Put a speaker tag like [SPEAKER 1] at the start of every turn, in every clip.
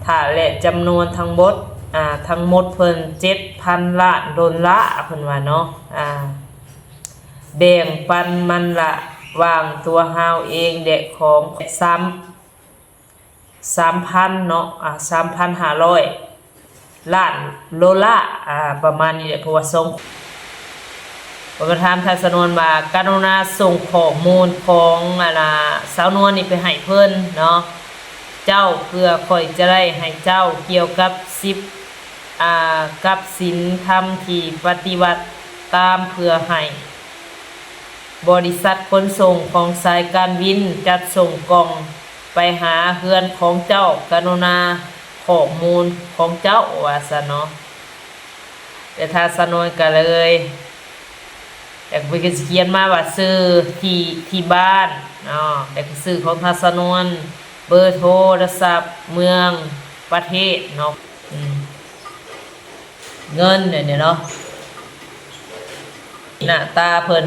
[SPEAKER 1] ถ้าและจำนวนทั้งหมดทั้งหมดเพิ่น7,000 ล้านดอลลาร์เพิ่นว่าเนาะแบ่งปันมันละวางตัวเฮาเองเด็กของ3,000เนาะ3,500 ล้านดอลลาร์ประมาณนี้แหละเพราะว่าส่งประธานทางสนวนว่ากรุณาส่งข้อมูลของสาวนวลนี่ไปให้เพิ่นเนาะเจ้าเพื่อค่อยจะได้ให้เจ้าเกี่ยวกับกับศีลธรรมที่ปฏิบัติตามเพื่อให้บริษัทขนส่งของสายการบินจัดส่งกล่องไปหาเฮือนของเจ้ากรุณาข้อมูลของเจ้าว่าซะเนาะแต่ถ้าสนวนก็เลยแต่ไปเขียนมาว่าซื้อที่บ้านเนาะแต่ก็ซื้อของทางสนวนเบอร์โทรศัพท์เมืองประเทศเนาะเงินเนี่ยเนาะหน้าตาเพิ่น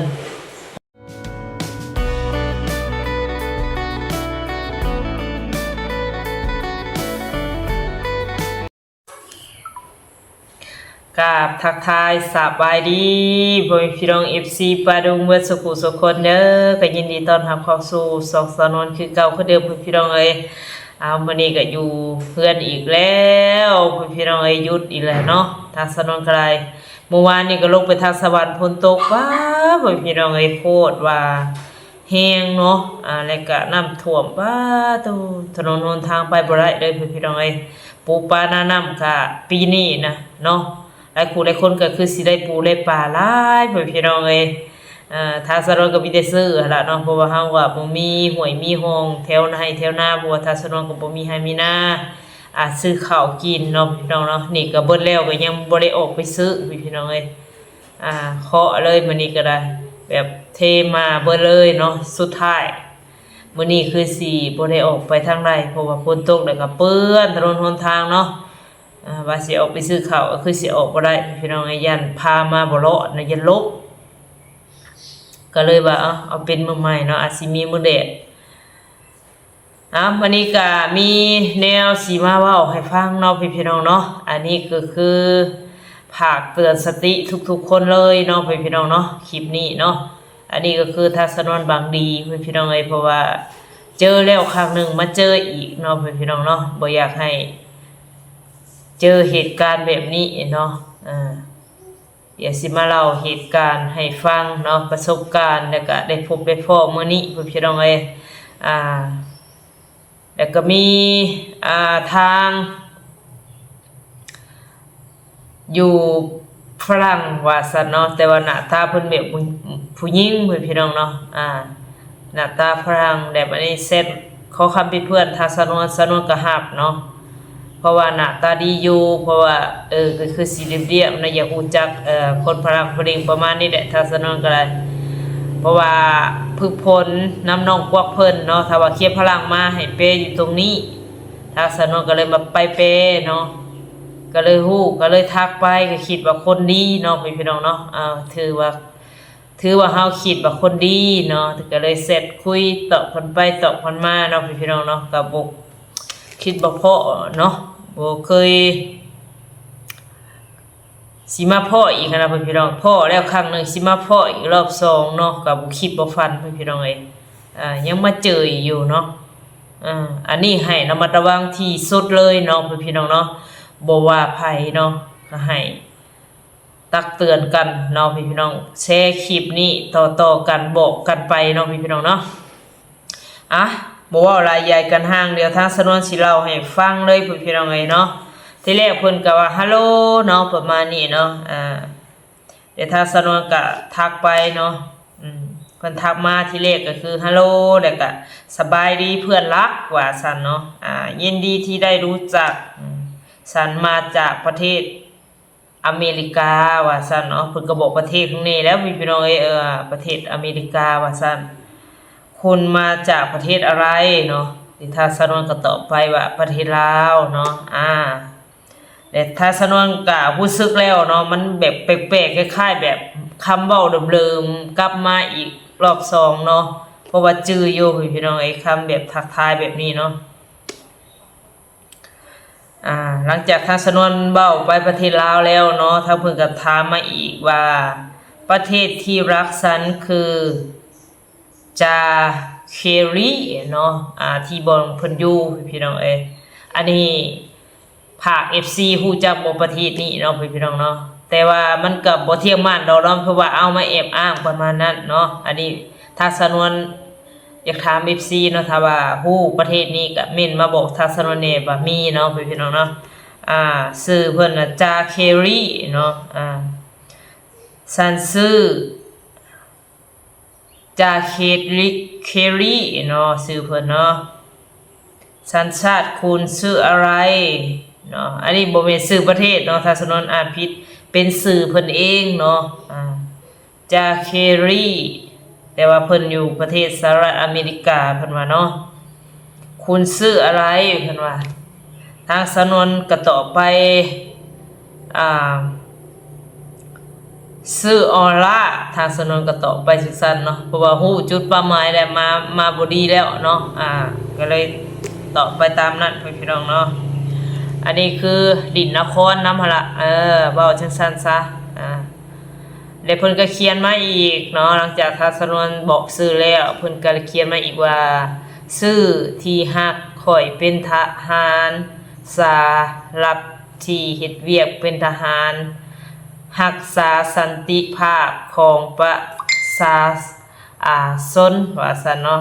[SPEAKER 1] กราบทักทายสบายดีพ่อแม่พี่น้อง FC ปาดุงเบิดสุขุสุขคนเด้อก็ยินดีต้อนรับเข้าสู่สองสนวนคือเก่าคือเดิมพ่อพี่น้องเอ้ยมื้อนี้ก็อยู่เพื่อนอีกแล้วพ่อพี่น้องเอ้ยหยุดอีกแล้วเนาะทางสนวนไกลเมื่อวานนี้ก็ลงไปทางสวรรค์ฝนตกว้าพ่อพี่น้องเอ้ยโคตรว่าแห้งเนาะแล้วก็น้ำท่วมว้าตู้ถนนหนทางไปบ่ได้เลยพ่อพี่น้องเอ้ยปูปลาหน้าน้ำก็ปีนี้นะเนาะหลายคนก็คือสิได้ปูได้ปลาหลายพ่อพี่น้องเอ้ยทางสนวนก็มีแต่ซื้อล่ะเนาะเพราะว่าเฮาก็บ่มีห้วยมีห้องแถวไหนแถวนาบ่ทางสนวนก็บ่มีให้มีนาซื้อข้าวกินเนาะพี่น้องเนาะนี่ก็เบิดแล้วก็ยังบ่ได้ออกไปซื้อพี่น้องเอ้ยเคาะเลยมื้อนี้ก็ได้แบบเทมาเบิดเลยเนาะสุดท้ายมื้อนี้คือสิบ่ได้ออกไปทางใดเพราะว่าฝนตกแล้วก็เปื้อนถนนหนทางเนาะว่าสิออกไปซื้อข้าวก็คือสิออกบ่ได้พี่น้องไอ้ยันพามาบ่รอดนะยันลบก็เลยว่าเอาเป็นมื้อใหม่เนาะอาจสิมีมื้อแดดวันนี้ก็มีแนวสิมาเว้าให้ฟังเนาะพี่น้องเนาะอันนี้ก็คือฝากเตือนสติทุกๆคนเลยเนาะพี่น้องเนาะคลิปนี้เนาะอันนี้ก็คือทัศนวนบางดีพี่น้องเอ้ยเพราะว่าเจอแล้วครั้งนึงมาเจออีกเนาะพี่น้องเนาะบ่อยากให้เจอเหตุการณ์แบบนี้เนาะเดี๋ยวสิมาเล่าเหตุการณ์ให้ฟังเนาะประสบการณ์แล้วก็ได้พบได้พ้อมื้อนี้พี่น้องเอ้ยแล้วก็มีทางอยู่ฝรั่งว่าซั่นเนาะแต่ว่าหน้าตาเพิ่นแบบผู้หญิงพี่น้องเนาะหน้าตาฝรั่งแบบอันนี้เซ็ตขอคำเป็นเพื่อนทางสนวนก็ฮับเนาะเพราะว่าหน้าตาดีอยู่เพราะว่าก็คือสีเรียบๆนะอย่าฮู้จักคนฝรั่งประมาณนี้แหละทางสนวนก็ได้เพราะว่าฝึกฝนน้ำน้องกวักเพิ่นเนาะถ้าว่าเคียบพลังมาให้เปอยู่ตรงนี้ทางสนวนก็เลยมาไปเปเนาะก็เลยฮู้ก็เลยทักไปก็คิดว่าคนดีเนาะพี่น้องเนาะถือว่าเฮาคิดว่าคนดีเนาะก็เลยเสร็จคุยตอบคนไปตอบคนมาเนาะพี่น้องเนาะก็บ่คิดบ่พอเนาะบ่เคยสิมาพ่ออีกนะพี่น้องพ่อแล้วครั้งนึงสิมาพ่ออีกรอบ2เนาะก็บ่คิดบ่ฝันพี่น้องเอ้ยยังมาเจออยู่เนาะอันนี้ให้ระมัดระวังที่สุดเลยเนาะพี่น้องเนาะบ่ว่าไผเนาะก็ให้ตักเตือนกันเนาะพี่น้องแชร์คลิปนี้ต่อกันบอกกันไปเนาะพี่น้องเนาะบ่ว่าหลายใหญ่กันห่างเดี๋ยวทางสนวนสิเล่าให้ฟังเลยพี่น้องเอ้ยเนาะทีแรกเพิ่นก็ว่าฮัลโหลเนาะประมาณนี้เนาะเดี๋ยวทางสนวนก็ทักไปเนาะเพิ่นทักมาทีแรกก็คือฮัลโหลแล้วก็สบายดีเพื่อนรักว่าซั่นเนาะยินดีที่ได้รู้จักฉันมาจากประเทศอเมริกาว่าซั่นเนาะเพิ่นก็บอกประเทศข้างนี้แล้วพี่น้องเอ้ยประเทศอเมริกาว่าซั่นคุณมาจากประเทศอะไรเนาะดิทาสนวนก็ตอบไปว่าประเทศลาวเนาะแต่ทาสนวนก็รู้สึกแล้วเนาะมันแบบแปลกๆคล้ายๆแบบคำเว้าเดิมๆกลับมาอีกรอบ2เนาะเพราะว่าจื้ออยู่พี่น้องไอ้คำแบบทักทายแบบนี้เนาะ หลังจากทางสนวนเบ้าไปประเทศลาวแล้วเนาะทางเพิ่นก็ถามมาอีกว่าประเทศที่รักฉันคือจาเครีเนาะที่บ่เพิ่นอยู่พี่น้องอันนี้ภาค FC ฮู้จักบ่ประเทศนี้เนาะพี่น้องเนาะแต่ว่ามันก็บ่เที่ยงมั่นดอกเนาะเพราะว่าเอามาแอบอ้างประมาณนั้นเนาะอันนี้ทางสนวนอยากถาม FC เนาะถ้าว่าฮู้ประเทศนี้ก็เม้นมาบอกทางสนวนแหน่ว่ามีเนาะพี่น้องเนาะชื่อเพิ่นน่ะจาเครีเนาะซันซื่อจาเครีเนาะชื่อเพิ่นเนาะสัญชาติคุณชื่ออะไรเนาะอันนี้บ่แม่นชื่อประเทศเนาะถ้าสนวนอ่านผิดเป็นชื่อเพิ่นเองเนาะจาเครีแต่ว่าเพิ่นอยู่ประเทศสหรัฐอเมริกาเพิ่นว่าเนาะคุณชื่ออะไรเพิ่นว่าทางสนวนก็ตอบไปชื่อออร่าทางสนวนก็ตอบไปจังซั่นเนาะเพราะว่าฮู้จุดเป้าหมายแล้วมาบ่ดีแล้วเนาะก็เลยตอบไปตามนั้นพี่น้องเนาะอันนี้คือดินนครนำหั่นล่ะเว้าจังซั่นซะแล้วเพิ่นก็เขียนมาอีกเนาะหลังจากทางสนวนบอกชื่อแล้วเพิ่นก็เขียนมาอีกว่าชื่อที่ฮักข่อยเป็นทหารสารับที่เฮ็ดเวียกเป็นทหารรักษาสันติภาพของประชาชนว่าซั่นเนาะ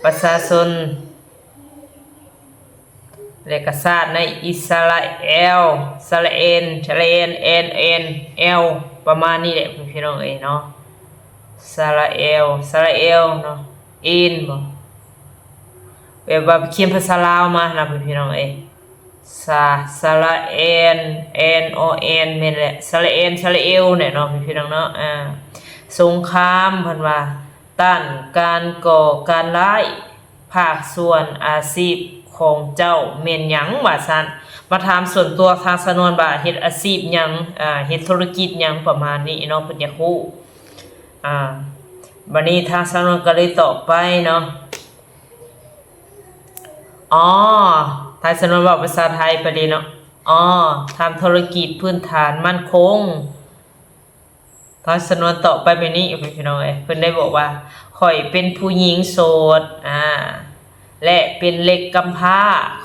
[SPEAKER 1] ประชาชนและก็ชาติในอิสราเอลเอลประมาณนี้แหละพี่น้องเนาะอิสราเอลเนาะบ่แบบว่าเขียนภาษาลาวมานะพี่น้องสระเอนโอเอนแม่นแหละสระเอลเนี่ยเนาะพี่น้องเนาะสงครามเพิ่นว่าต้านการก่อการร้ายภาคส่วนอาชีพของเจ้าแม่นหยังว่าซั่นมาถามส่วนตัวทางสนวนว่าเฮ็ดอาชีพหยังเฮ็ดธุรกิจหยังประมาณนี้เนาะเพิ่นอยากรู้บัดนี้ทางสนวนก็เลยตอบไปเนาะทางสนวนบอกภาษาไทยไปเลยเนาะทำธุรกิจพื้นฐานมั่นคงทางสนวนตอบไปแบบนี้พี่น้องเพิ่นได้บอกว่าข่อยเป็นผู้หญิงโสดและเป็นเล็กกำพร้า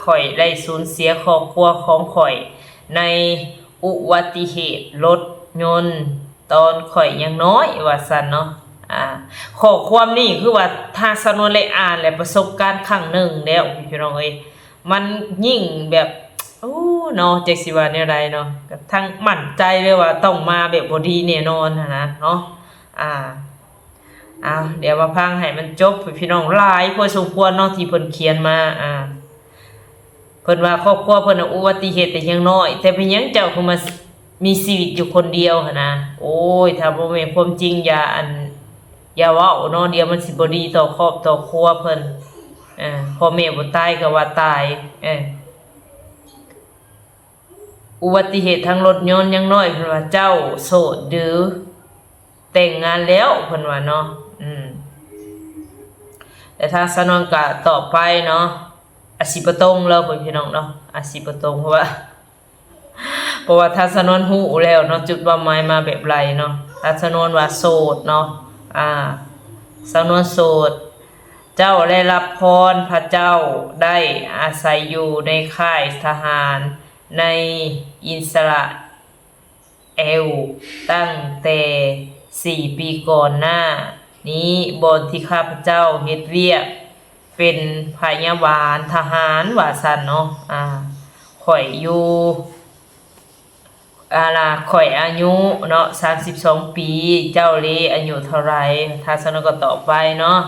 [SPEAKER 1] ข่อยได้สูญเสียครอบครัวของข่อยในอุบัติเหตุรถยนต์ตอนข่อยยังน้อยว่าซั่นเนาะข้อความนี้คือว่าทางสนวนได้อ่านและประสบการณ์ครั้งหนึ่งแล้วพี่น้องมันยิ่งแบบเนาะจักสิว่าแนวใดเนาะก็ทั้งมั่นใจเลยว่าต้องมาแบบบ่ดีแน่นอนนะเนาะเดี๋ยวมาพังให้มันจบพี่น้องหลายพอสมควรเนาะที่เพิ่นเขียนมาเพิ่นว่าครอบครัวเพิ่นอุบัติเหตุแต่ยังน้อยแต่เป็นหยังเจ้าคือมามีชีวิตอยู่คนเดียวหั่นนะโอ้ยถ้าบ่แม่นความจริงอย่าเว้าเนาะเดี๋ยวมันสิบ่ดีต่อครอบต่อครัวเพิ่นพ่อแม่บ่ตายก็ว่าตายอุบัติเหตุทางรถยนต์ยังน้อยเพิ่นว่าเจ้าโสดหรือแต่งงานแล้วเพิ่นว่าเนาะแต่ทางสนวนก็ตอบไปเนาะอาชีพตรงแล้วพี่น้องเนาะอาชีพตรงเพราะว่าทางสนวนฮู้แล้วเนาะจุดว่าหมายมาแบบไรเนาะทางสนวนว่าโสดเนาะสนวนโสดเจ้าได้รับพรพระเจ้าได้อาศัยอยู่ในค่ายทหารในอิสราเอลตั้งแต่4 ปีก่อนหน้านี้บนที่ข้าพเจ้าเฮ็ดเวียกเป็นพยาบาลทหารว่าซั่นเนาะข่อยอยู่ข่อยอายุเนาะ32 ปีเจ้าเลอายุเท่าไหร่ทางสนวนก็ตอบไปเนาะ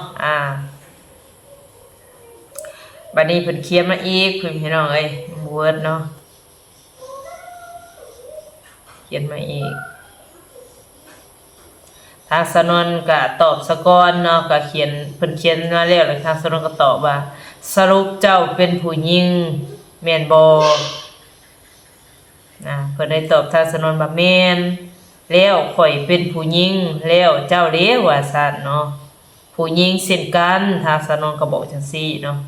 [SPEAKER 1] บัดนี้เพิ่นเขียนมาอีกพี่น้องเวิร์ดเนาะเขียนมาอีกทางสนวนก็ตอบสะก่อนเนาะก็เพิ่นเขียนมาแล้วทางสนวนก็ตอบว่าสรุปเจ้าเป็นผู้หญิงแม่นบ่เพิ่นได้ตอบทางสนวนว่าแม่นแล้วข่อยเป็นผู้หญิงแล้วเจ้าเด้ว่าซั่นเนาะผู้หญิงเช่นกันทางสนวนก็บอกจังซี่เนาะ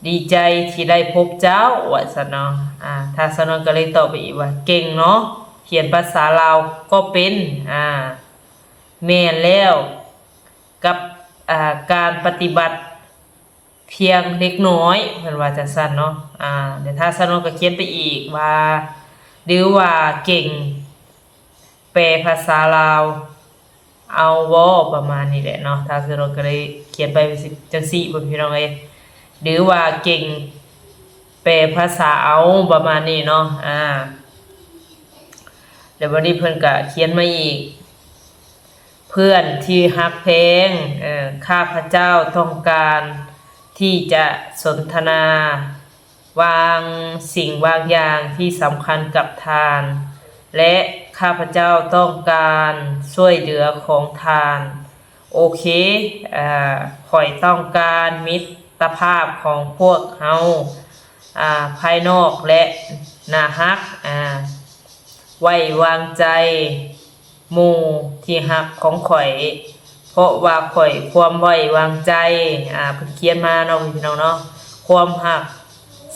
[SPEAKER 1] ดีใจที่ได้พบเจ้าว่าซั่นเนาะทางสนวนก็เลยตอบไปอีกว่าเก่งเนาะเขียนภาษาลาวก็เป็นแม่นแล้วกับการปฏิบัติเพียงเล็กน้อยเพิ่นว่าจังซั่นเนาะเดี๋ยวถ้าสนวนก็เขียนไปอีกว่าหรือว่าเก่งแปลภาษาลาวเอาบ่ประมาณนี้แหละเนาะถ้าสนวนก็เลยเขียนไปจังซี่เพิ่นพี่น้องเอ้ยหรือว่าเก่งแปลภาษาเอาประมาณนี้เนาะเดี๋ยววันนี้เพิ่นก็เขียนมาอีกเพื่อนที่ฮักเพลงข้าพเจ้าต้องการที่จะสนทนาวางสิ่งบางอย่างที่สำคัญกับทานและข้าพเจ้าต้องการช่วยเหลือของทานโอเคข่อยต้องการมิตรภาพของพวกเฮาภายนอกและน่าฮักไว้วางใจหมู่ที่ฮักของข่อยเพราะว่าข่อยความไว้วางใจเพิ่นเขียนมาเนาะพี่น้องเนาะความฮัก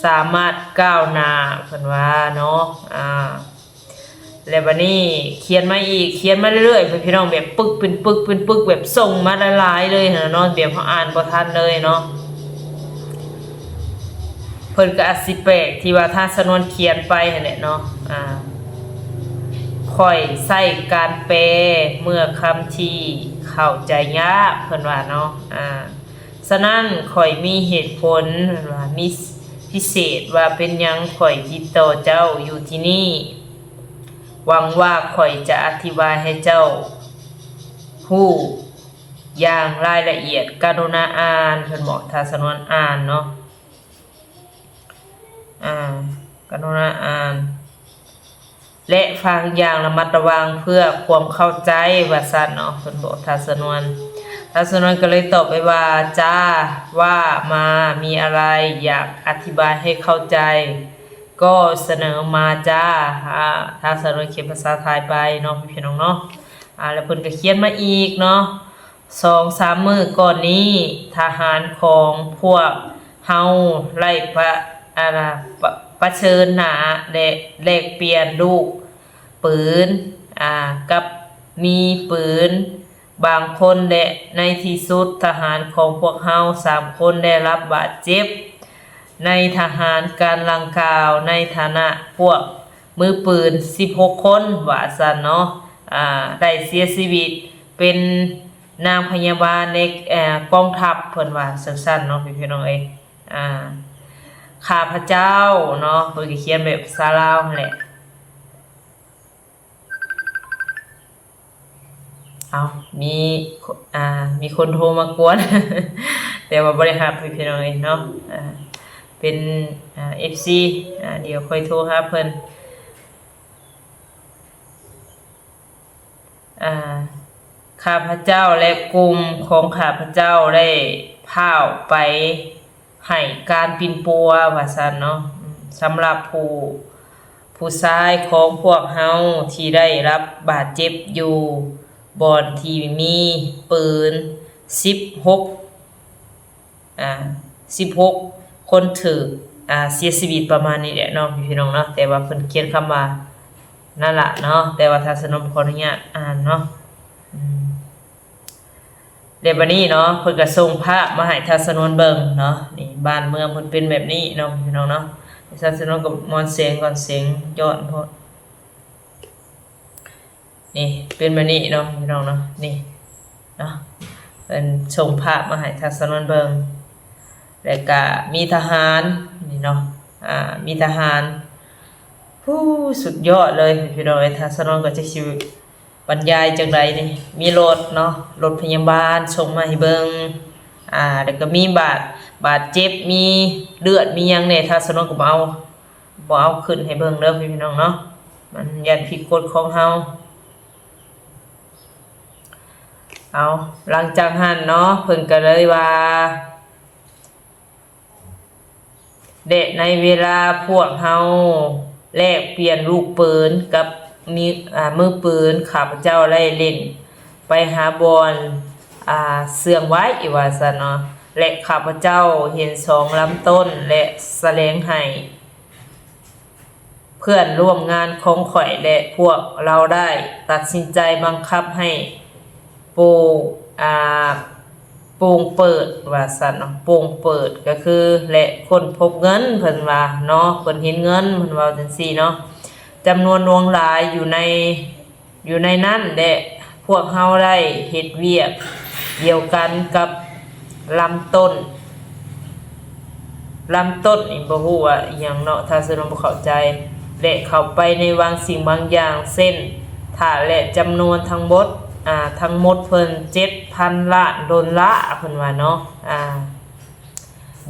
[SPEAKER 1] สามารถก้าวหน้าเพิ่นว่าเนาะแล้วบัดนี้เขียนมาอีกเขียนมาเรื่อยๆพี่น้องแบบปึกเป็นปึกเป็นปึกแบบส่งมาหลายๆเลยเนาะแบบเฮาอ่านบ่ทันเลยเนาะเพิ่นก็อาจสิแปลกที่ว่าถ้าสนวนเขียนไปหั่นแหละเนาะค่อยใช้การแปลเมื่อคำที่เข้าใจยากเพิ่นว่าเนาะฉะนั้นข่อยมีเหตุผลเพิ่นว่ามีพิเศษว่าเป็นหยังข่อยติดต่อเจ้าอยู่ที่นี่หวังว่าข่อยจะอธิบายให้เจ้าฮู้อย่างรายละเอียดกรุณาอ่านเพิ่นบอกถ้าสนวนอ่านเนาะกรุณาอ่านและฟังอย่างระมัดระวังเพื่อความเข้าใจว่าซั่นเนาะเพิ่นบอกถ้าสนวนก็เลยตอบไปว่าจ้าว่ามามีอะไรอยากอธิบายให้เข้าใจก็เสนอมาจ้าถ้าสนวนเขียนภาษาไทยไปเนาะพี่น้องเนาะแล้วเพิ่นก็เขียนมาอีกเนาะ2-3 มื้อก่อนนี้ทหารของพวกเฮาไล่ประเชิญหน้าและแลกเปลี่ยนลูกปืนกับมีปืนบางคนและในที่สุดทหารของพวกเฮา3 คนได้รับบาดเจ็บในทหารการลังกล่าวในฐานะพวกมือปืน16 คนว่าซั่นเนาะได้เสียชีวิตเป็นนางพยาบาลในกองทัพเพิ่นว่าสั้นๆเนาะพี่น้องเอ้ยข้าพเจ้าเนาะเพิ่นก็เขียนแบบภาษาลาวนั่นแหละมีคนโทรมากวน แต่ว่าบ่ได้รับพี่น้องเอ้ยเนาะเป็นFC เดี๋ยวค่อยโทรหาเพิ่นข้าพเจ้าและกลุ่มของข้าพเจ้าได้พาไปให้การปิ่นปัวว่าซั่นเนาะสำหรับผู้ชายของพวกเฮาที่ได้รับบาดเจ็บอยู่บ่อนที่มีปืน16คนถือเสียชีวิตประมาณนี้แหละเนาะพี่น้องเนาะแต่ว่าเพิ่นเขียนคำว่านั่นล่ะเนาะแต่ว่าถ้าสนมขออนุญาตอ่านเนาะเดี๋ยวบัดนี้เนาะเพิ่นก็ส่งภาพมาให้ทัศนวนเบิ่งเนาะนี่บ้านเมืองเพิ่นเป็นแบบนี้เนาะพี่น้องเนาะทัศนวนก็มอนเสียงก่อนเสียงย้อนพอนี่เป็นแบบนี้เนาะพี่น้องเนาะนี่เนาะเป็นส่งภาพมาให้ทัศนวนเบิ่งแล้วก็มีทหารนี่เนาะมีทหารผู้สุดยอดเลยพี่น้องทัศนวนก็จะสิบรรยายจังไดนี่มีรถเนาะรถพยาบาลส่งมาให้เบิ่งแล้วก็มีบาดเจ็บมีเลือดมีหยังแน่ทัศนวนก็บ่เอาขึ้นให้เบิ่งเด้อพี่น้องเนาะมันยันผิดกฎของเฮาหลังจากนั้นเนาะเพิ่นก็เลยว่าในเวลาพวกเฮาแลกเปลี่ยนลูกปืนกับมือปืนข้าพเจ้าได้เล่นไปหาบอลเสื่องไว้ว่าซั่นเนาะ และข้าพเจ้าเห็นสองลำต้นและแสลงให้เพื่อนร่วมงานของข่อยและพวกเราได้ตัดสินใจบังคับให้โปอ่าโปงเปิดว่าซั่นเนาะโปงเปิดก็คือและคนพบเงินเพิ่นว่าเนาะเพิ่นเห็นเงินเพิ่นว่าจังซี่เนาะจำนวนวงหลายอยู่ในนั้นและพวกเฮาได้เฮ็ดเวียกเดียวกันกับลำต้นนี่บ่ฮู้ว่าอิหยังเนาะถ้าสนบ่เข้าใจและเข้าไปในวางสิ่งบางอย่างเส้นถ้าและจำนวนทั้งหมดเพิ่น 7,000 ล้านดอลลาร์เพิ่นว่าเนาะ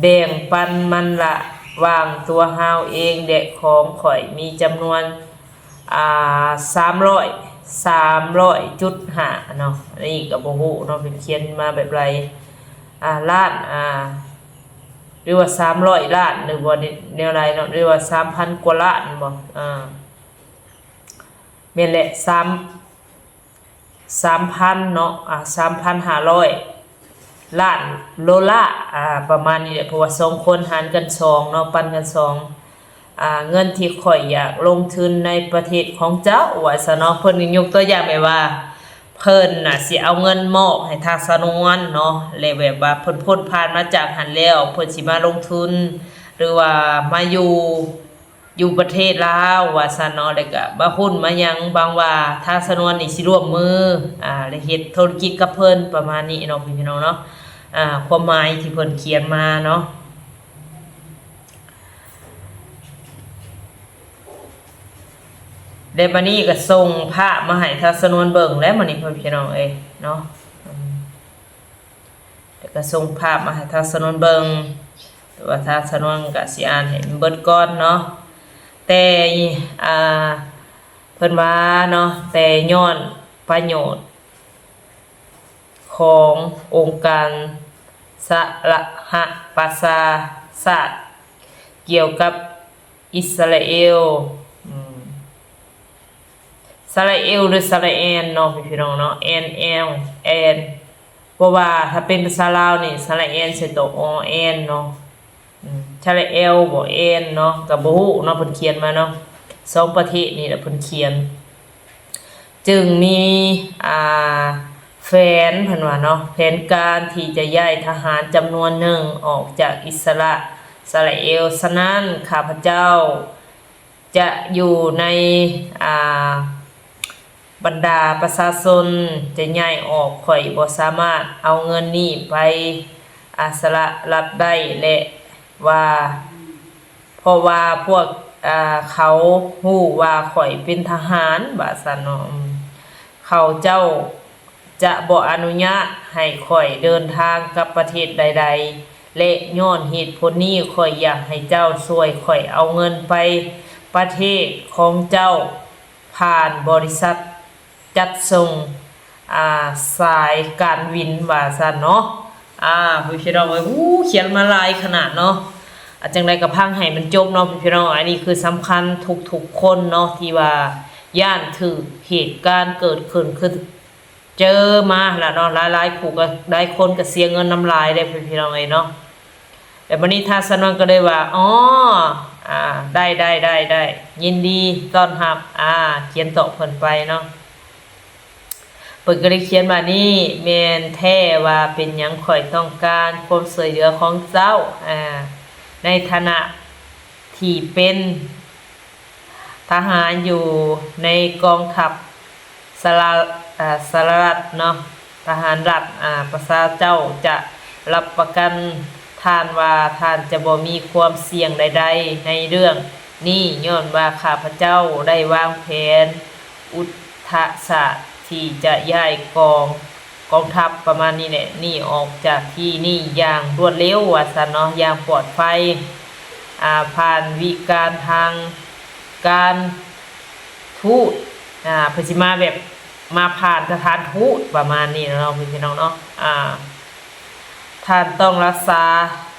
[SPEAKER 1] แบ่งปันมันละวางตัวเฮาเองและของข่อยมีจำนวน300.5เนาะอันนี้ก็บ่ฮู้เนาะเพิ่นเขียนมาแบบไรล้านหรือว่า300ล้านหรือว่าแนวใดเนาะหรือว่า 3,000 กว่าล้านบ่แม่นแหละ3,000เนาะ3,500 ล้านดอลลาร์ประมาณนี้แหละเพราะว่า2คนหารกัน2เนาะปันกัน2เงินที่ข่อยอยากลงทุนในประเทศของเจ้าว่าซะเนาะเพิ่นยกตัวอย่างแบบว่าเพิ่นน่ะสิเอาเงินมอบให้ทางสนวนเนาะแล้วแบบว่าเพิ่นพ้นผ่านมาจากหันแล้วเพิ่นสิมาลงทุนหรือว่ามาอยู่ประเทศลาวว่าซั่นเนาะแล้วก็มาหุ้นมาหยังบางว่าทางสนวนนี่สิร่วมมือแล้วเฮ็ดธุรกิจกับเพิ่นประมาณนี้เนาะพี่น้องเนาะความหมายที่เพิ่นเขียนมาเนาะได้บัดนี้ก็ส่งภาพมาให้ทางสนวนเบิ่งแล้วมื้อนี้พี่น้องเอ้ยเนาะแล้วก็ส่งภาพมาให้ทางสนวนเบิ่งแต่ว่าทางสนวนก็สิอ่านให้เบิดก่อนเนาะแต่เพิ่นว่าเนาะแต่ย้อนประโยชน์ขององค์การสหประชาชาติเกี่ยวกับอิสราเอลหรือสราเอลเนาะพี่น้องเนาะ NL เพราะว่าถ้าเป็นภาษาลาวนี่สราเอลสิตก ON เนาะสราเอลบ่ N เนาะก็บ่ฮู้เนาะเพิ่นเขียนมาเนาะ2ประเทศนี่แหละเพิ่นเขียนจึงมีแผนเพิ่นว่าเนาะแผนการที่จะย้ายทหารจำนวนหนึ่งออกจากอิสราเอลฉะนั้นข้าพเจ้าจะอยู่ในบรรดาประชาชนจะย้ายออกข่อยบ่สามารถเอาเงินนี้ไปสละรัฐได้และว่าเพราะว่าพวกเขาฮู้ว่าข่อยเป็นทหารว่าซั่นเนาะเขาเจ้าจะบ่อนุญาตให้ข่อยเดินทางกับประเทศใดๆและย้อนเหตุผลนี้ข่อยอยากให้เจ้าช่วยข่อยเอาเงินไปประเทศของเจ้าผ่านบริษัทจัดส่งสายการบินว่าซั่นเนาะพี่น้องเอ้ยเขียนมาหลายขนาดเนาะจังได๋ก็พังให้มันจบเนาะพี่น้องอันนี้คือสำคัญทุกๆคนเนาะที่ว่าย่านถึกเหตุการณ์เกิดขึ้นคือเจอมาแล้วเนาะหลายๆผู้ก็ได้คนก็เสียเงินน้ำลายได้พี่น้องเอ้ยเนาะแต่บัดนี้ทางสนวนก็เลยว่าได้ยินดีต้อนรับเขียนตอบเพิ่นไปเนาะเพิ่นก็เลยเขียนว่านี่แม่นแท้ว่าเป็นหยังข่อยต้องการความช่วยเหลือของเจ้าในฐานะที่เป็นทหารอยู่ในกองทัพสหรัฐเนาะทหารรัฐประชาเจ้าจะรับประกันท่านว่าท่านจะบ่มีความเสี่ยงใดๆในเรื่องนี้ย้อนว่าข้าพเจ้าได้วางแผนอุทธศาสตร์ที่จะย้ายกองทัพประมาณนี้แหละนี่ออกจากที่นี่อย่างรวดเร็วว่าซั่นเนาะอย่างปลอดภัยผ่านวิการทางการทูตเพิ่นสิมาแบบมาผ่านสถานทูตประมาณนี้เนาะพี่น้องเนาะท่านต้องรักษา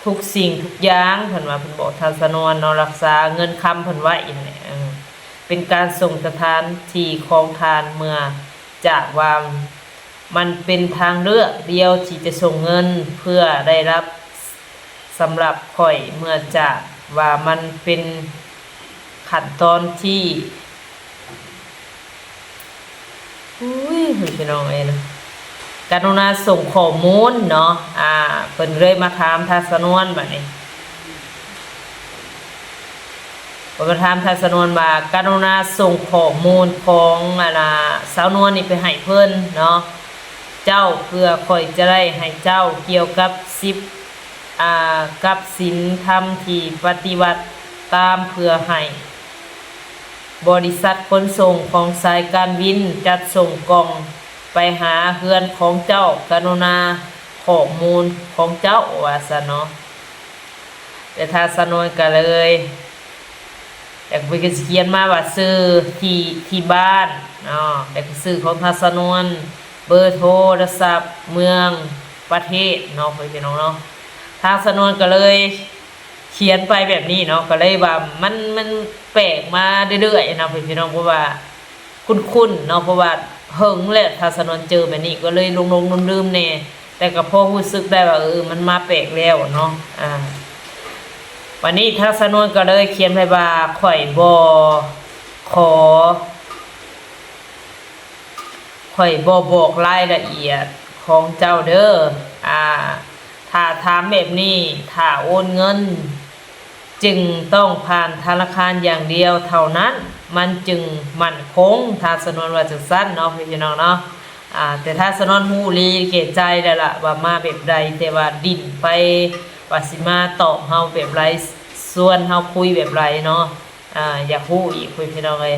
[SPEAKER 1] ทุกสิ่งทุกอย่างเพิ่นว่าเพิ่นบอกทางสนวนเนาะรักษาเงินคำเพิ่นไว้อีกเนี่ยเป็นการส่งสถานที่ของทานเมื่อจากว่ามันเป็นทางเลือกเดียวที่จะส่งเงินเพื่อได้รับ สำหรับข่อยเมื่อจะว่ามันเป็นขั้นตอนที่พี่น้องเอ้ยนะกรุณาส่งข้อมูลเนาะเพิ่นเลยมาถามทาสนวนบัดนี้เพิ่นมาถามทาสนวนว่ากรุณาส่งข้อมูลของสาวนวลนี่ไปให้เพิ่นเนาะเจ้าเพื่อข่อยจะได้ให้เจ้าเกี่ยวกับกับศีลธรรมที่ปฏิบัติตามเพื่อให้บริษัทขนส่งของสายการบินจัดส่งกล่องไปหาเฮือนของเจ้ากรุณาข้อมูลของเจ้าว่าซะเนาะแต่ถ้าสนวนก็เลยแต่ไปก็เขียนมาว่าซื้อที่บ้านเนาะแต่ก็ซื้อของทาสนวนเบอร์โทรศัพท์เมืองประเทศเนาะพี่น้องเนาะทางสนวนก็เลยเขียนไปแบบนี้เนาะก็เลยว่ามันแปลกมาเรื่อยๆนะพี่น้องเพราะว่าคุ้นๆเนาะเพราะว่าเฮิงแหละทางสนวนเจอแบบนี้ก็เลยลงลืมๆแน่แต่ก็พอรู้สึกได้ว่ามันมาแปลกแล้วเนาะวันนี้ทางสนวนก็เลยเขียนไปว่าข่อยบ่บอกรายละเอียดของเจ้าเด้อถ้าถามแบบนี้ถ้าโอนเงินจึงต้องผ่านธนาคารอย่างเดียวเท่านั้นมันจึงมั่นคงถ้าสนวนว่าจังซั่นเนาะพี่น้องเนาะแต่ถ้าสนวนฮู้ลีเกตใจแล้วล่ะว่ามาแบบใดแต่ว่าดิ้นไปว่าสิมาตอบเฮาแบบไรส่วนเฮาคุยแบบไรเนาะอยากฮู้อีกพี่น้องเอ้ย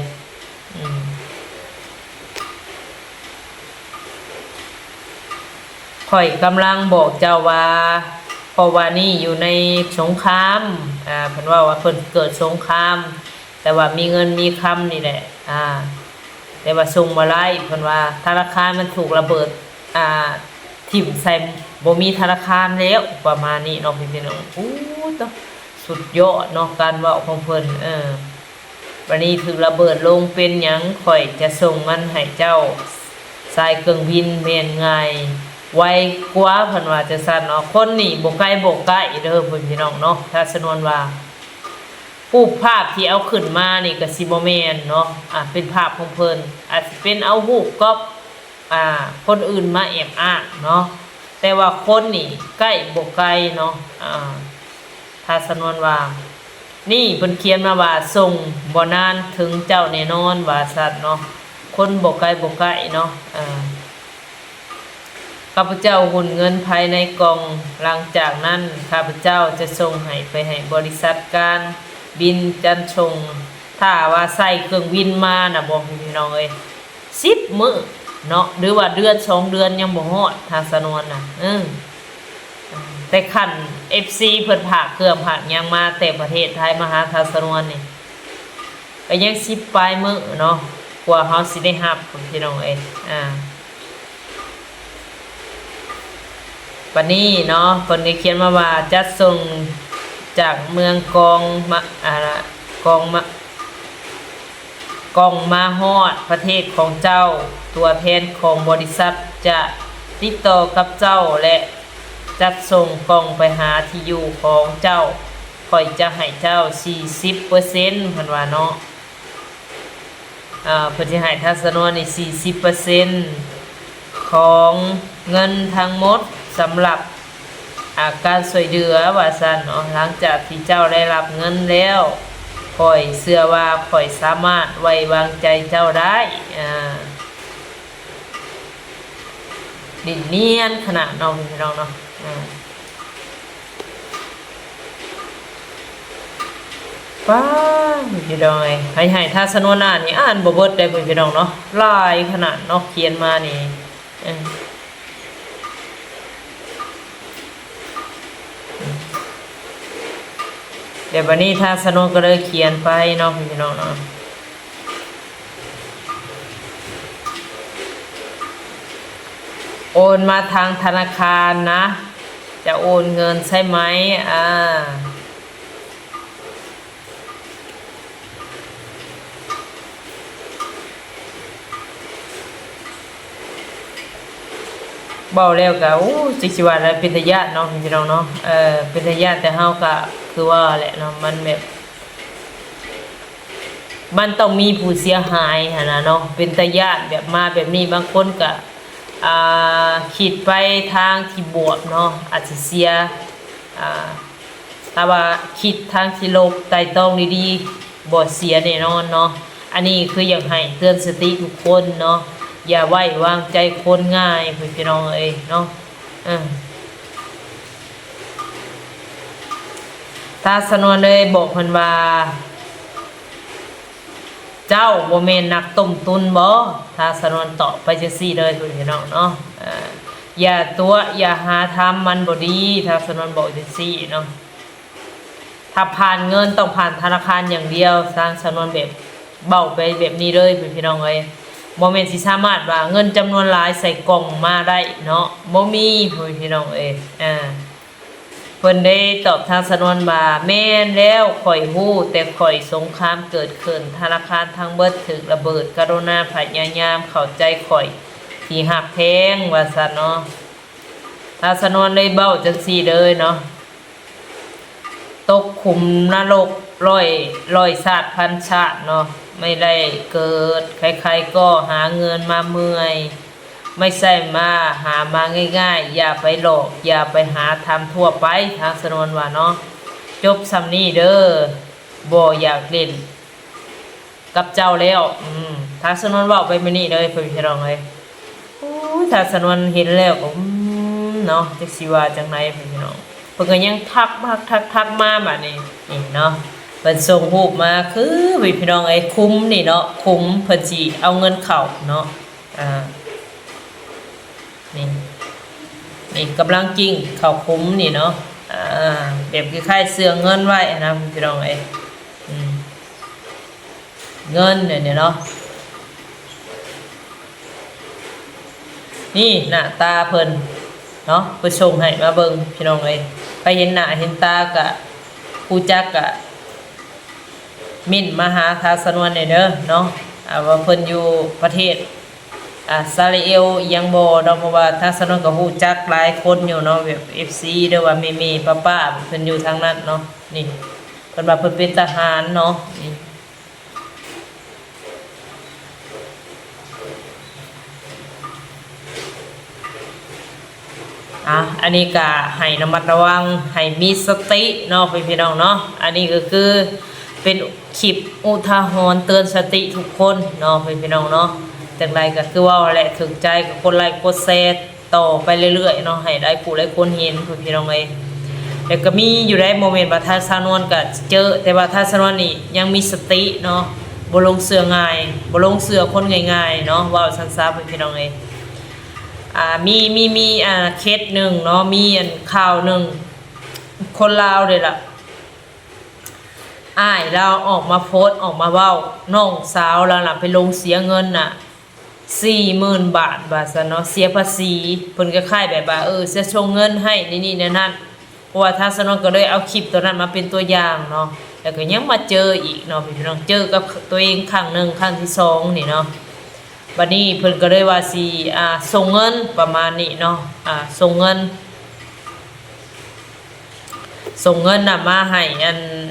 [SPEAKER 1] ข่อยกำลังบอกเจ้าว่าเพราะว่านี่อยู่ในสงครามเพิ่นว่าเพิ่นเกิดสงครามแต่ว่ามีเงินมีคำนี่แหละแต่ว่าส่งบ่ได้เพิ่นว่าธนาคารมันถูกระเบิดถิ่มใส่บ่มีธนาคารแล้วประมาณนี้เนาะพี่น้องตสุดยอดเนาะการเว้าของเพิ่นวันนี้ถึงระเบิดลงเป็นหยังข่อยจะส่งมันให้เจ้าสายเครื่องบินแม่นง่ายไวกว่าเพิ่นว่าจะสั่นเนาะคนนี่บ่ไกลเด้อพี่น้องเนาะถ้าสนวนว่ารูปภาพที่เอาขึ้นมานี่ก็สิบ่แม่นเนาะเป็นภาพของเพิ่นอาจสิเป็นเอารูปก๊อปคนอื่นมาแอบอ้างเนาะแต่ว่าคนนี่ใกล้บ่ไกลเนาะถ้าสนวนว่านี่เพิ่นเขียนมาว่าส่งบ่นานถึงเจ้าแน่นอนว่าซั่นเนาะคนบ่ไกลเนาะข้าพเจ้าหุ่นเงินภายในกล่องหลังจากนั้นข้าพเจ้าจะส่งไปให้บริษัทการบินจันส่งถ้าว่าใส่เครื่องบินมาน่ะบอกพี่น้อง10 มื้อเนาะหรือว่าเดือน2 เดือนยังบ่ฮอดทางสนวนน่ะแต่คัน FC เพิ่นพากเครื่องพากยังมาแต่ประเทศไทยมาหาทางสนวนนี่ก็ยัง10 ปลายมื้อเนาะกว่าเฮาสิได้รับพี่น้องวันนี้เนาะเพิ่นได้เขียนมาว่าจัดส่งจากเมืองกองมาฮอดประเทศของเจ้าตัวแทนของบริษัทจะติดต่อกับเจ้าและจัดส่งกล่องไปหาที่อยู่ของเจ้าข่อยจะให้เจ้า 40% เพิ่นว่าเนาะเพิ่นสิให้ทัศนวนนี่ 40% ของเงินทั้งหมดสำหรับการช่วยเหลือว่าซั่นเนาะหลังจากที่เจ้าได้รับเงินแล้วข่อยเชื่อว่าข่อยสามารถไว้วางใจเจ้าได้ดินเนียนขนาดน้องพี่น้องเนาะป้าพี่น้องให้ถ้าสนวนอ่านนี่อ่านบ่เบิดได้พี่น้องเนาะหลายขนาดเนาะเขียนมานี่เดี๋ยววันนี้ทางสนุกก็เลยเขียนไปเนาะพี่น้องเนาะโอนมาทางธนาคารนะจะโอนเงินใช่ไหม เว้าแล้วก็โอ้จิกสิว่าแล้วเป็นตาย้านเนาะพี่น้องเนาะเป็นตาย้านแต่เฮาก็คือว่าแหละเนาะมันแบบมันต้องมีผู้เสียหายหั่นน่ะเนาะเป็นตาย้านแบบมาแบบนี้บางคนก็คิดไปทางที่บวกเนาะอาจสิเสียอ่าถ้าว่าคิดทางที่ลบไตร่ตรองดีๆบ่เสียแน่นอนเนาะอันนี้คืออยากให้เตือนสติทุกคนเนาะอย่าไว้วางใจคนง่ายพี่น้องเอ้ยเนาะถ้าสนวนเลยบอกเพิ่นว่าเจ้าบ่แม่นนักต้มตุนบ่ถ้าสนวนตอบไปจังซี่เลยพี่น้องเนาะอย่าตัวอย่าหาทำมันบ่ดีถ้าสนวนบอกจังซี่เนาะถ้าผ่านเงินต้องผ่านธนาคารอย่างเดียวสร้างสนวนแบบเบาไปแบบนี้เลยพี่น้องเอ้ยบ่แม่นสิสามารถว่าเงินจำนวนหลายใส่กล่องมาได้เนาะบ่มีพี่น้องเอ้ยเพิ่นได้ตอบทางสนวนว่าแม่นแล้วข่อยฮู้แต่ข่อยสงครามเกิดขึ้นธนาคารทั้งเบิดถูกระเบิดกรุณาพยายามเข้าใจข่อยที่หักแพงว่าซั่นเนาะทางสนวนได้เบ้าจังซี่เลยเนาะตกขุมนรกร้อยชาติพันชาติเนาะไม่ได้เกิดใครๆก็หาเงินมาเมื่อยไม่ใช่มาหามาง่ายๆอย่าไปหลอกอย่าไปหาทำทั่วไปทางสนวนว่าเนาะจบซำนี้เด้อบ่อยากเล่นกับเจ้าแล้วทางสนวนเว้าไปมื้อนี้เลยพี่น้องเอ้ยโอ้ยทางสนวนเห็นแล้วก็เนาะจักสิว่าจังได๋พี่น้องเพิ่นก็ยังทักมาบัดนี้นี่เนาะเพิ่นส่งรูปมาคือพี่น้องเอ้ยคุ้มนี่เนาะคุ้มเพิ่นสิเอาเงินเข้าเนาะนี่กำลังจริงเข้าคุ้มนี่เนาะแบบคล้ายๆเสื่อเงินไว้นะพี่น้องเอ้ยเงินเนี่ยเนาะนี่หน้าตาเพิ่นเนาะเพิ่นส่งให้มาเบิ่งพี่น้องเอ้ยไปเห็นหน้าเห็นตากะผู้จักกะมิ่นมาหาทาสนวนเด้อเนาะว่าเพิ่นอยู่ประเทศซาลิเอลยังบ่เนาะเพราะว่าทาสนวนก็ฮู้จักหลายคนอยู่เนาะแบบ FC เด้อว่าแม่ๆป้าๆเพิ่นอยู่ทางนั้นเนาะนี่เพิ่นว่าเพิ่นเป็นทหารเนาะนี่อันนี้ก็ให้ระมัดระวังให้มีสติเนาะพี่น้องเนาะอันนี้ก็คือเป็นคลิปอุทาหรณ์เตือนสติทุกคนเนาะพี่น้องเนาะจังไรก็คือว่าแหละถึงใจกับคนไลค์กดแชร์ต่อไปเรื่อยๆเนาะให้ได้ผู้หลายคนเห็นพี่น้องเอ้ยแล้วก็มีอยู่ได้โมเมนต์ว่าถ้าสานวนก็เจอแต่ว่าถ้าสานวนนี่ยังมีสติเนาะบ่ลงเสือง่ายบ่ลงเสือคนง่ายๆเนาะว่าซั่นๆพี่น้องเอ้ยมีเคสหนึ่งเนาะมีข่าวหนึ่งคนลาวเลยล่ะเราออกมาโพสออกมาเว้าน้องสาวเราล่ะไปลงเสียเงินน่ะ 40,000 บาทซะเนาะเสียภาษีเพิ่นก็ค่ายแบบว่าจะส่งเงินให้นี่นั่นเพราะว่าทางสนก็เลยเอาคลิปตัวนั้นมาเป็นตัวอย่างเนาะแล้วก็ยังมาเจออีกเนาะพี่น้องเจอกับตัวเองครั้งหนึ่งครั้งที่2นี่เนาะบัดนี้เพิ่นก็เลยว่าสิส่งเงินประมาณนี้เนาะส่งเงินน่ะมาให้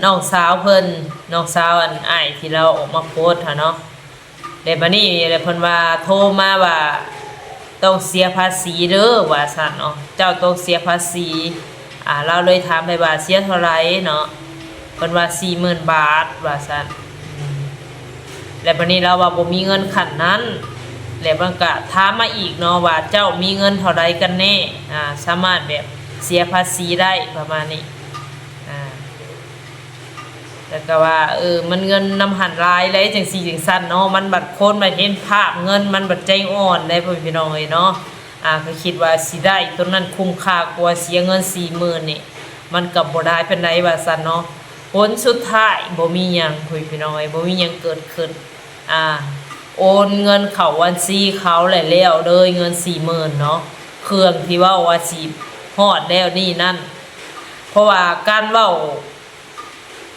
[SPEAKER 1] น้องสาวเพิ่นน้องสาวอ้ายที่เราออกมาโพสต์เนาะแล้วบัดนี้เพิ่นว่าโทรมาว่าต้องเสียภาษีเด้อว่าซั่นเนาะเจ้าต้องเสียภาษีเราเลยถามไปว่าเสียเท่าไหร่เนาะเพิ่นว่า 40,000 บาทว่าซั่นแล้วบัดนี้เราว่าบ่มีเงินขั้นนั้นแล้วมันก็ถามมาอีกเนาะว่าเจ้ามีเงินเท่าใดกันแน่สามารถแบบเสียภาษีได้ประมาณนี้แล้วก็ว่ามันเงินนำหันหลายเลยจังซี่จังซั่นเนาะมันบัดคนมาเห็นภาพเงินมันบัดใจอ่อนได้พี่น้องเอ้ยเนาะก็คิดว่าสิได้ตัวนั้นคุ้มค่ากว่าเสียเงิน 40,000 นี่มันก็บ่ได้ปานใดว่าซั่นเนาะผลสุดท้ายบ่มีหยังพี่น้องเอ้ยบ่มีหยังเกิดขึ้นโอนเงินเข้าบัญชีเขาแล้วเลยเงิน 40,000 เนาะเครื่องที่เว้าว่าสิฮอดแล้วนี่นั่นเพราะว่าการเว้า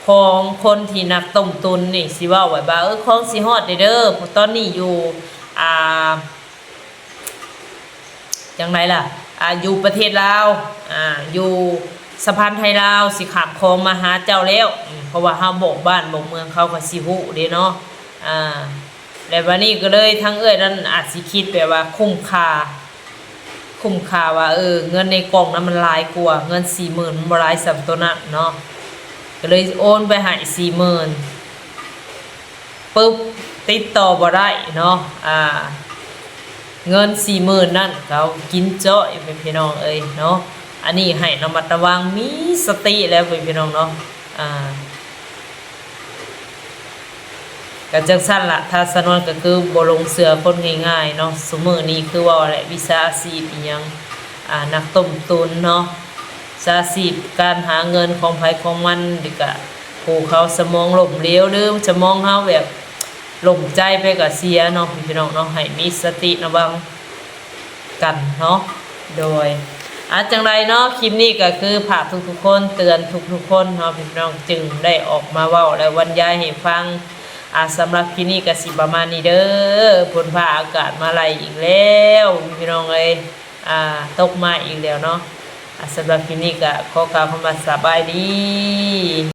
[SPEAKER 1] ของคนที่นักต้มตุนนี่สิเว้าไว้ว่าของสิฮอดเด้อตอนนี้อยู่ จังไรล่ะอยู่ประเทศลาวอยู่สะพานไทยลาวสิขามคลองมาหาเจ้าแล้วเพราะว่าเฮาบอกบ้านบอกเมืองเขาก็สิฮู้เด้เนาะแล้ววันนี้ก็เลยทั้งเอ้ยนั่นอาจสิคิดแบบว่าคุ้มค่าว่าเงินในกล่องนั้นมันหลายกว่าเงิน 40,000 มันบ่หลายสำตัวนั้นเนาะก็เลยโอนไปให้ 40,000 ปึ๊บติดต่อบ่ได้เนาะเงิน 40,000 นั่นเขากินจ้อยเป็นพี่น้องเอ้ยเนาะอันนี้ให้ระมัดระวังมีสติแล้วเป็นพี่น้องเนาะก็จังซั่นล่ะถ้าสนวนก็คือบ่ลงเสือคนง่ายๆเนาะซุมื้อนี้คือว่าแหละวิชาชีพอีหยังนักต้มตุนเนาะวิชาชีพการหาเงินของไผของมันดิก็ผู้เขาสมองล่มเหลวหรือสมองเฮาแบบล่มใจไปก็เสียเนาะพี่น้องเนาะให้มีสติระวังกันเนาะโดยจังไรเนาะคลิปนี้ก็คือฝากทุกๆคนเตือนทุกๆคนเนาะพี่น้องจึงได้ออกมาเว้าและบรรยายให้ฟังสำหรับคลิปนี้ก็สิประมาณนี้เด้อฝนฟ้าอากาศมาไล่อีกแล้วพี่น้องเอ้ยตกมาอีกแล้วเนาะสำหรับคลิปนี้ก็ขอกล่าวคำว่าสบายดี